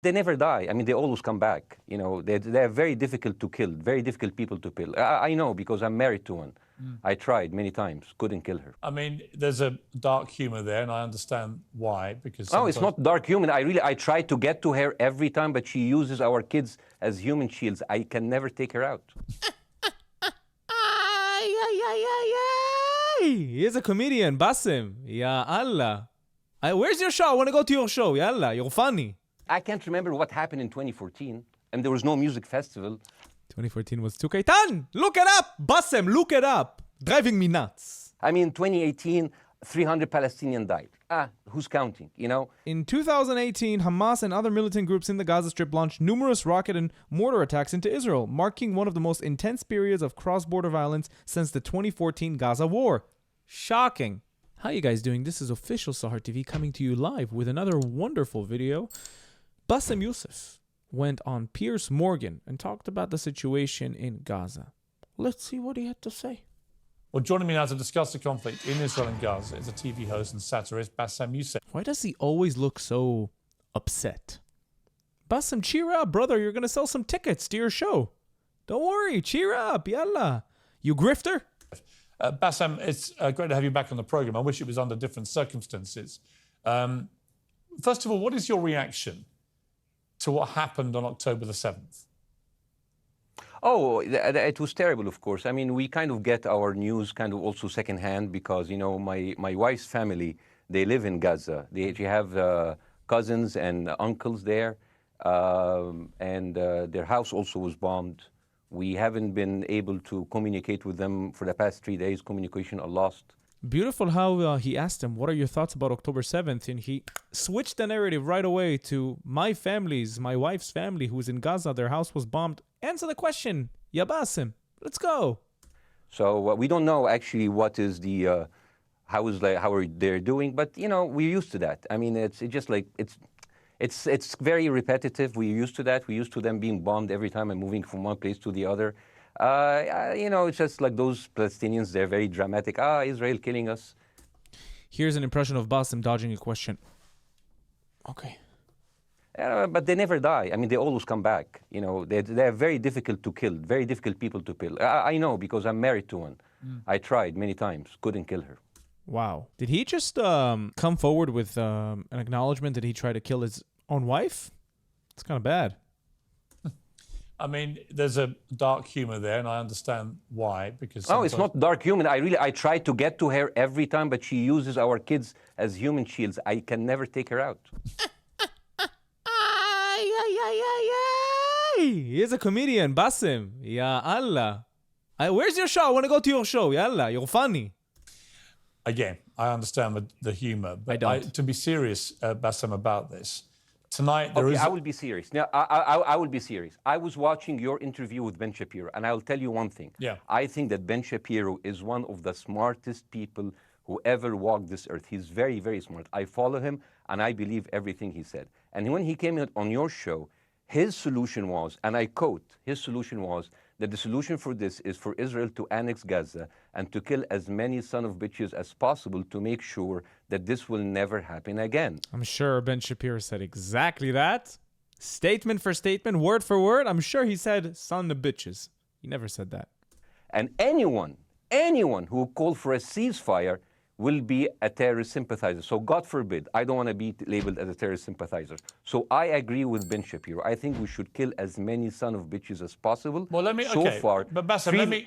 They never die. I mean, they always come back. You know, they're very difficult to kill, very difficult people to kill. I know because I'm married to one. I tried many times, couldn't kill her. I mean, there's a dark humor there, and I understand why, because... No, it's not dark humor. I try to get to her every time, but she uses our kids as human shields. I can never take her out. He's a comedian, Bassem. Ya Allah. Where's your show? I want to go to your show. Yalla, you're funny. I can't remember what happened in 2014, and there was no music festival. 2014 was too kaitan. Look it up, Bassem, look it up. Driving me nuts. I mean, 2018, 300 Palestinians died. Who's counting, you know? In 2018, Hamas and other militant groups in the Gaza Strip launched numerous rocket and mortar attacks into Israel, marking one of the most intense periods of cross-border violence since the 2014 Gaza war. Shocking. How you guys doing? This is official Sahar TV coming to you live with another wonderful video. Bassem Youssef went on Piers Morgan and talked about the situation in Gaza. Let's see what he had to say. Well, joining me now to discuss the conflict in Israel and Gaza is a TV host and satirist, Bassem Youssef. Why does he always look so upset? Bassem, cheer up, brother. You're going to sell some tickets to your show. Don't worry. Cheer up. Yalla. You grifter? Bassem, it's great to have you back on the program. I wish it was under different circumstances. First of all, what is your reaction to what happened on October the 7th? Oh, it was terrible, of course. I mean, we kind of get our news kind of also secondhand because, you know, my wife's family, they live in Gaza. They have cousins and uncles there, and their house also was bombed. We haven't been able to communicate with them for the past 3 days. Communication are lost. Beautiful how he asked him, what are your thoughts about October 7th? And he switched the narrative right away to my wife's family who's in Gaza. Their house was bombed. Answer the question. Ya Bassem, let's go. So we don't know actually what is the, how are they doing, but you know, we're used to that. I mean, it's just like, it's very repetitive. We're used to that. We're used to them being bombed every time and moving from one place to the other. You know, it's just like those Palestinians, they're very dramatic. Israel killing us. Here's an impression of Bassem dodging a question. Okay. But they never die. I mean, they always come back. You know, they're very difficult to kill, very difficult people to kill. I know because I'm married to one. I tried many times, couldn't kill her. Wow. Did he just come forward with an acknowledgement that he tried to kill his own wife? It's kind of bad. I mean, there's a dark humor there, and I understand why, because... No, it's not dark humor. I try to get to her every time, but she uses our kids as human shields. I can never take her out. He's a comedian, Bassem. Ya Allah. Where's your show? I want to go to your show. Yalla, you're funny. Again, I understand the humor, but I don't. to be serious, Bassem, about this, tonight I will be serious. Now, I will be serious. I was watching your interview with Ben Shapiro, and I'll tell you one thing. Yeah. I think that Ben Shapiro is one of the smartest people who ever walked this earth. He's very, very smart. I follow him, and I believe everything he said. And when he came on your show, his solution was, and I quote, his solution was that the solution for this is for Israel to annex Gaza and to kill as many son of bitches as possible to make sure that this will never happen again. I'm sure Ben Shapiro said exactly that. Statement for statement, word for word. I'm sure he said son of bitches. He never said that. And anyone who called for a ceasefire will be a terrorist sympathizer. So God forbid, I don't want to be labeled as a terrorist sympathizer. So I agree with Ben Shapiro. I think we should kill as many son of bitches as possible. Well, let me, so okay, far, but Bassem,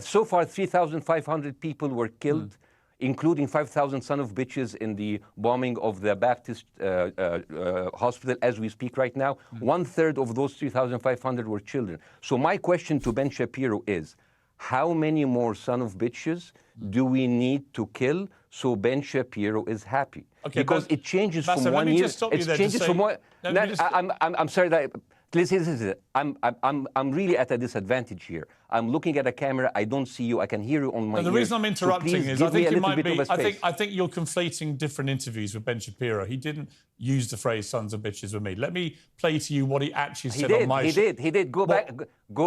so far 3,500 people were killed, including 5,000 son of bitches in the bombing of the Baptist hospital as we speak right now. 1/3 of those 3,500 were children. So my question to Ben Shapiro is, how many more son of bitches do we need to kill so Ben Shapiro is happy? Okay, because it changes Bassem, from 1 year. It changes from one. I'm sorry that. Listen, I'm really at a disadvantage here. I'm looking at a camera. I don't see you. I can hear you on my ear. The reason I'm interrupting so is I think you might be. I I think you're conflating different interviews with Ben Shapiro. He didn't use the phrase "sons of bitches" with me. Let me play to you what he actually said on my show. He did. Go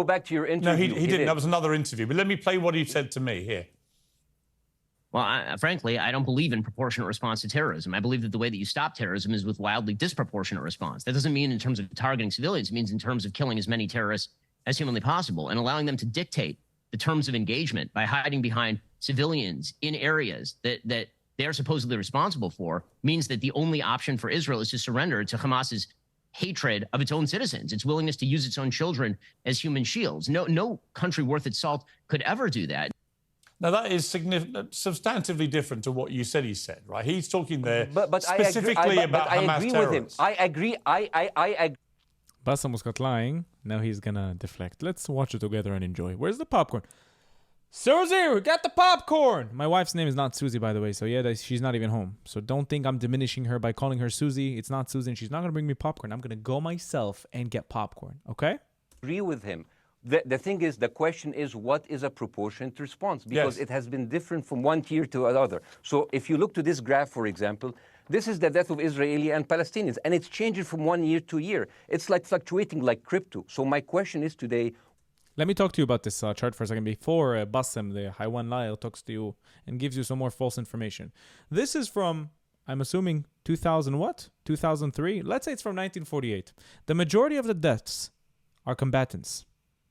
back to your interview. No, he didn't. That was another interview. But let me play what he said to me here. Well, frankly, I don't believe in proportionate response to terrorism. I believe that the way that you stop terrorism is with wildly disproportionate response. That doesn't mean in terms of targeting civilians. It means in terms of killing as many terrorists as humanly possible and allowing them to dictate the terms of engagement by hiding behind civilians in areas that they're supposedly responsible for means that the only option for Israel is to surrender to Hamas's hatred of its own citizens, its willingness to use its own children as human shields. No country worth its salt could ever do that. Now, that is substantively different to what you said he said, right? He's talking there but specifically about Hamas terrorists. I agree. Bassem was caught lying. Now he's gonna deflect. Let's watch it together and enjoy. Where's the popcorn? Susie, we got the popcorn! My wife's name is not Susie, by the way, so yeah, she's not even home. So don't think I'm diminishing her by calling her Susie. It's not Susie, and she's not gonna bring me popcorn. I'm gonna go myself and get popcorn, okay? Agree with him. The thing is, the question is, what is a proportionate response? Because it has been different from one tier to another. So if you look to this graph, for example, this is the death of Israeli and Palestinians, and it's changing from one year to year. It's like fluctuating like crypto. So my question is today... Let me talk to you about this chart for a second before Bassem, the Haiwan Lyle, talks to you and gives you some more false information. This is from, I'm assuming, 2000 what? 2003? Let's say it's from 1948. The majority of the deaths are combatants.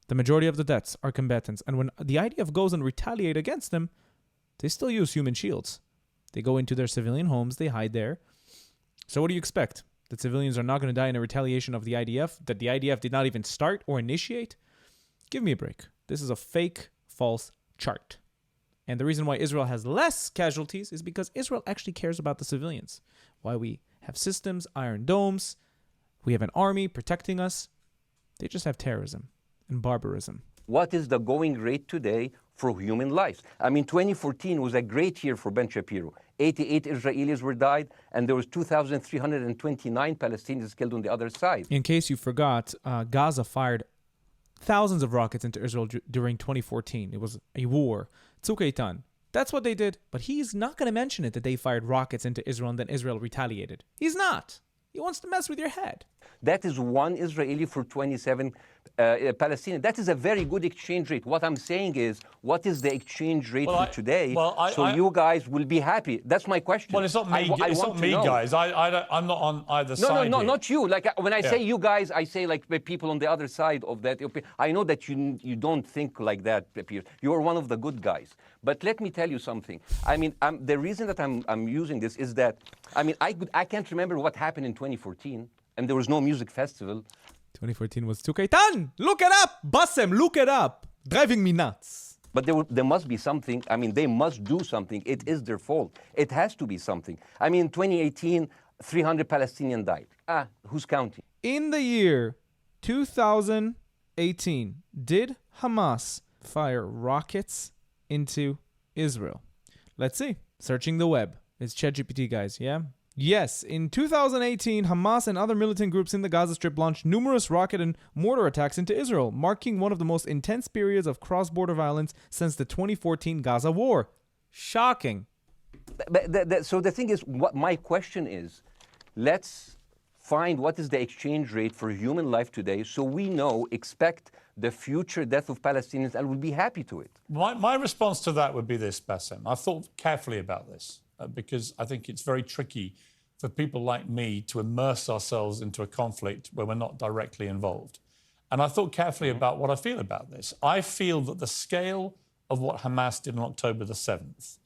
The majority of the deaths are combatants. And when the IDF goes and retaliate against them, they still use human shields. They go into their civilian homes, they hide there. So what do you expect? That civilians are not going to die in a retaliation of the IDF? That the IDF did not even start or initiate? Give me a break. This is a fake, false chart. And the reason why Israel has less casualties is because Israel actually cares about the civilians. Why we have systems, iron domes, we have an army protecting us. They just have terrorism and barbarism. What is the going rate today for human lives? I mean, 2014 was a great year for Ben Shapiro. 88 Israelis were died, and there was 2,329 Palestinians killed on the other side. In case you forgot, Gaza fired thousands of rockets into Israel during 2014. It was a war. Tzuk That's what they did. But he's not going to mention it that they fired rockets into Israel and then Israel retaliated. He's not. He wants to mess with your head. That is one Israeli for 27 Palestinians. That is a very good exchange rate. What I'm saying is, what is the exchange rate for today? You guys will be happy. That's my question. Well, it's not me, guys. I'm not on either side. No, not you. Like when I say you guys, I say like the people on the other side of that. I know that you don't think like that, Piers. You're one of the good guys. But let me tell you something. I mean, the reason that I'm using this is that, I mean, I can't remember what happened in 2014, and there was no music festival. 2014 was Tzuk. Look it up! Bassem, look it up! Driving me nuts. But there must be something. I mean, they must do something. It is their fault. It has to be something. I mean, 2018, 300 Palestinians died. Who's counting? In the year 2018, did Hamas fire rockets into Israel? Let's see. Searching the web. It's ChatGPT, guys, yeah? Yes, in 2018, Hamas and other militant groups in the Gaza Strip launched numerous rocket and mortar attacks into Israel, marking one of the most intense periods of cross-border violence since the 2014 Gaza war. Shocking. So the thing is, what my question is, let's find what is the exchange rate for human life today so we expect the future death of Palestinians and will be happy to it. My response to that would be this, Bassem. I've thought carefully about this. Because I think it's very tricky for people like me to immerse ourselves into a conflict where we're not directly involved. And I thought carefully about what I feel about this. I feel that the scale of what Hamas did on October the 7th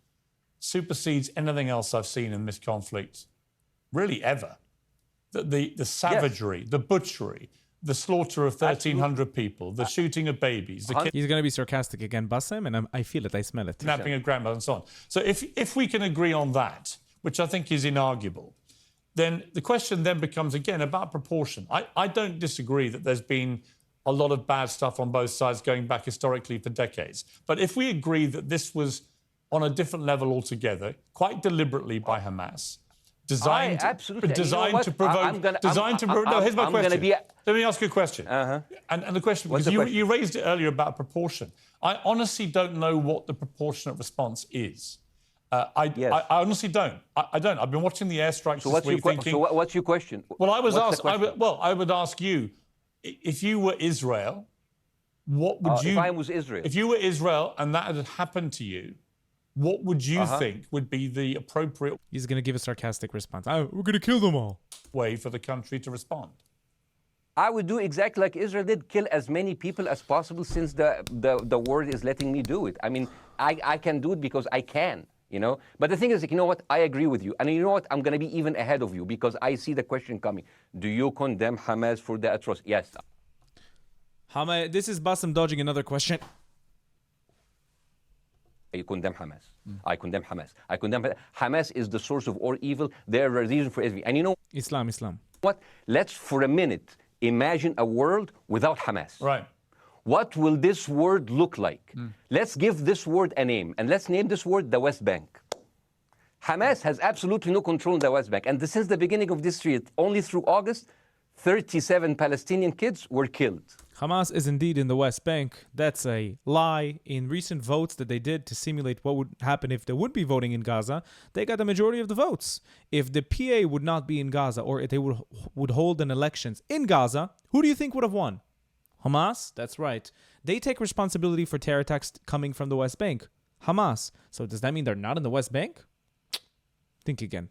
supersedes anything else I've seen in this conflict, really ever. The savagery, the butchery, the slaughter of 1,300 people, the shooting of babies. He's going to be sarcastic again, Bassem, and I feel it, I smell it. Kidnapping of grandmother and so on. So if we can agree on that, which I think is inarguable, then the question then becomes, again, about proportion. I don't disagree that there's been a lot of bad stuff on both sides going back historically for decades. But if we agree that this was on a different level altogether, quite deliberately by Hamas, designed to provoke. No, here's my question. Let me ask you a question. And the question, because you raised it earlier about proportion. I honestly don't know what the proportionate response is. I honestly don't. I don't. I've been watching the airstrikes this week thinking... So what's your question? Well, I would ask you, if you were Israel, what would you... If I was Israel. If you were Israel and that had happened to you, what would you think would be the appropriate He's going to give a sarcastic response. We're going to kill them all. way for the country to respond? I would do exactly like Israel did, kill as many people as possible since the world is letting me do it. I mean, I can do it because I can, you know. But the thing is, like, you know what? I agree with you. And you know what? I'm going to be even ahead of you because I see the question coming. Do you condemn Hamas for the atrocity? Yes. This is Bassem dodging another question. I condemn Hamas. I condemn Hamas. I condemn Hamas is the source of all evil. They're a reason for everything. And you know Islam. what? Let's for a minute imagine a world without Hamas. Right. What will this world look like? Let's give this word a name, and let's name this word the West Bank. Hamas has absolutely no control in the West Bank. And since the beginning of this year, only through August, 37 Palestinian kids were killed. Hamas is indeed in the West Bank. That's a lie. In recent votes that they did to simulate what would happen if there would be voting in Gaza, they got the majority of the votes. If the PA would not be in Gaza, or if they would hold an elections in Gaza, who do you think would have won? Hamas? That's right. They take responsibility for terror attacks coming from the West Bank. Hamas. So does that mean they're not in the West Bank? Think again.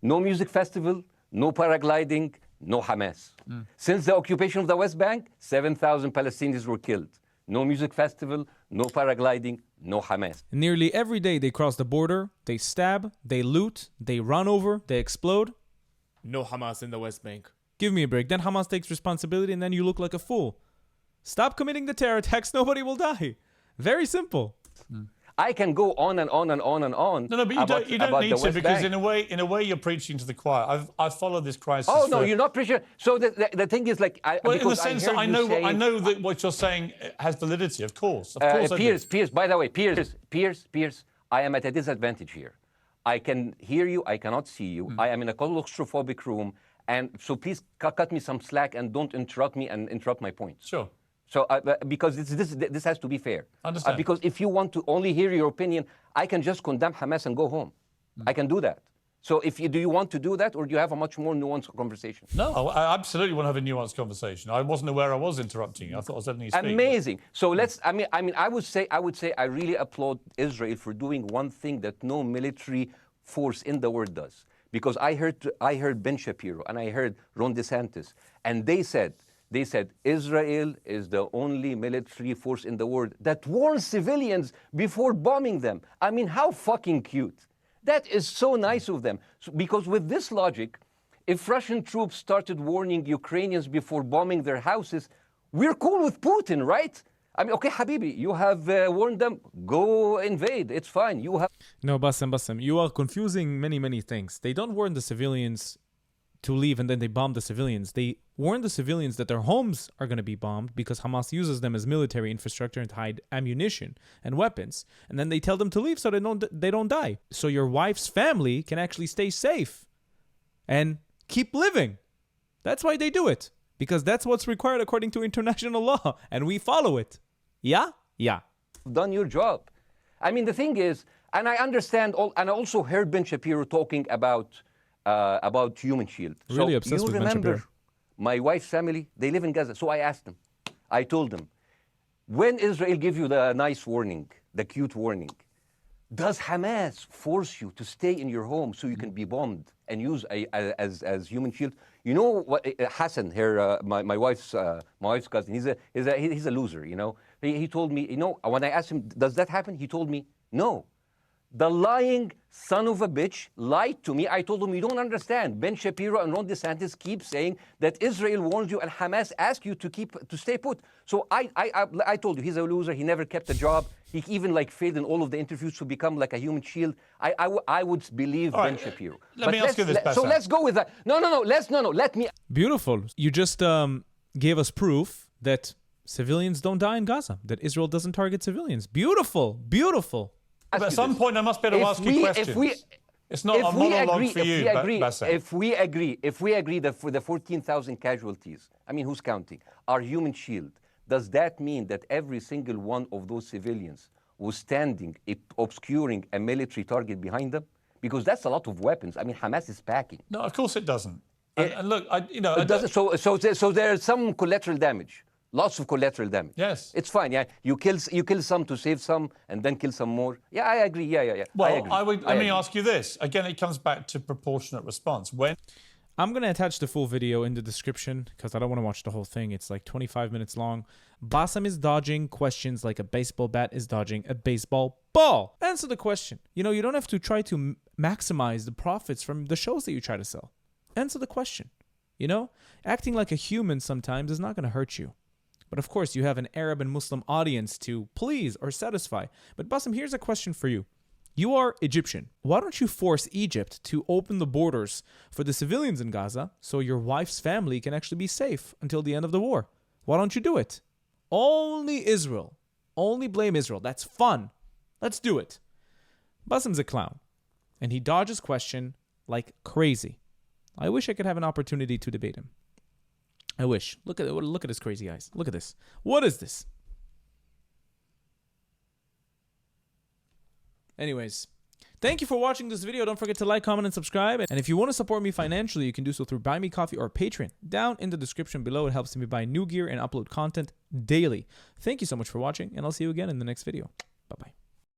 No music festival, no paragliding, no Hamas. Since the occupation of the West Bank, 7,000 Palestinians were killed. No music festival, no paragliding, no Hamas. Nearly every day they cross the border, they stab, they loot, they run over, they explode. No Hamas in the West Bank. Give me a break. Then Hamas takes responsibility and then you look like a fool. Stop committing the terror attacks, nobody will die. Very simple. I can go on and on and on and on. No, but you don't need to, because in a way you're preaching to the choir. I've followed this crisis. Oh no, you're not preaching. So the thing is, like, in the sense that I know that what you're saying has validity. Of course, Piers. By the way, Piers. I am at a disadvantage here. I can hear you. I cannot see you. I am in a claustrophobic room, and so please cut me some slack and don't interrupt me and interrupt my points. Sure. So, because this has to be fair. Understand. Because if you want to only hear your opinion, I can just condemn Hamas and go home. I can do that. So, do you want to do that, or do you have a much more nuanced conversation? No, I absolutely want to have a nuanced conversation. I wasn't aware I was interrupting you. I thought I was letting you speak. Amazing. So let's. I mean, I would say I really applaud Israel for doing one thing that no military force in the world does. Because I heard Ben Shapiro and I heard Ron DeSantis, and they said Israel is the only military force in the world that warns civilians before bombing them. I mean, how fucking cute. That is so nice of them. So, because with this logic, if Russian troops started warning Ukrainians before bombing their houses, we're cool with Putin, right? I mean, okay, Habibi, you have warned them, go invade. It's fine. You have... No, Bassem, you are confusing many things. They don't warn the civilians to leave and then they bomb the civilians. They warn the civilians that their homes are going to be bombed because Hamas uses them as military infrastructure to hide ammunition and weapons. And then they tell them to leave so they don't die. So your wife's family can actually stay safe and keep living. That's why they do it. Because that's what's required according to international law. And we follow it. Yeah? Yeah. Done your job. I mean, the thing is, and I understand, and I also heard Ben Shapiro talking about human shield. Really obsessed with Ben Shapiro. Remember, my wife's family, they live in Gaza. So I asked them, I told them, when Israel give you the nice warning, the cute warning, does Hamas force you to stay in your home so you can be bombed and use as human shield? You know what? Hassan here, my wife's cousin. He's a loser. You know. He told me. You know, when I asked him, does that happen? He told me, no. The lying son of a bitch lied to me. I told him, you don't understand. Ben Shapiro and Ron DeSantis keep saying that Israel warns you and Hamas asks you to stay put. So I told you, he's a loser. He never kept a job. He even failed in all of the interviews to become like a human shield. I would believe Ben Shapiro. Let me ask you this, So let's go with that. No. Let me. Beautiful. You just gave us proof that civilians don't die in Gaza, that Israel doesn't target civilians. Beautiful. But at some point, I must be able to ask you questions. It's not a monologue for you, Bassem. If we agree that for the 14,000 casualties, I mean, who's counting, are human shield, does that mean that every single one of those civilians was standing, obscuring a military target behind them? Because that's a lot of weapons. I mean, Hamas is packing. No, of course it doesn't. And look, it doesn't. So there's some collateral damage. Lots of collateral damage. Yes. It's fine. Yeah, you kill some to save some, and then kill some more. Yeah, I agree. Yeah. Well, I agree. let me ask you this. Again, it comes back to proportionate response. When I'm going to attach the full video in the description because I don't want to watch the whole thing. It's like 25 minutes long. Bassem is dodging questions like a baseball bat is dodging a baseball ball. Answer the question. You know, you don't have to try to maximize the profits from the shows that you try to sell. Answer the question. You know, acting like a human sometimes is not going to hurt you. But of course, you have an Arab and Muslim audience to please or satisfy. But Bassem, here's a question for you. You are Egyptian. Why don't you force Egypt to open the borders for the civilians in Gaza so your wife's family can actually be safe until the end of the war? Why don't you do it? Only Israel. Only blame Israel. That's fun. Let's do it. Bassem's a clown. And he dodges question like crazy. I wish I could have an opportunity to debate him. I wish. Look at his crazy eyes. Look at this. What is this? Anyways, thank you for watching this video. Don't forget to like, comment, and subscribe. And if you want to support me financially, you can do so through Buy Me Coffee or Patreon. Down in the description below, it helps me buy new gear and upload content daily. Thank you so much for watching, and I'll see you again in the next video.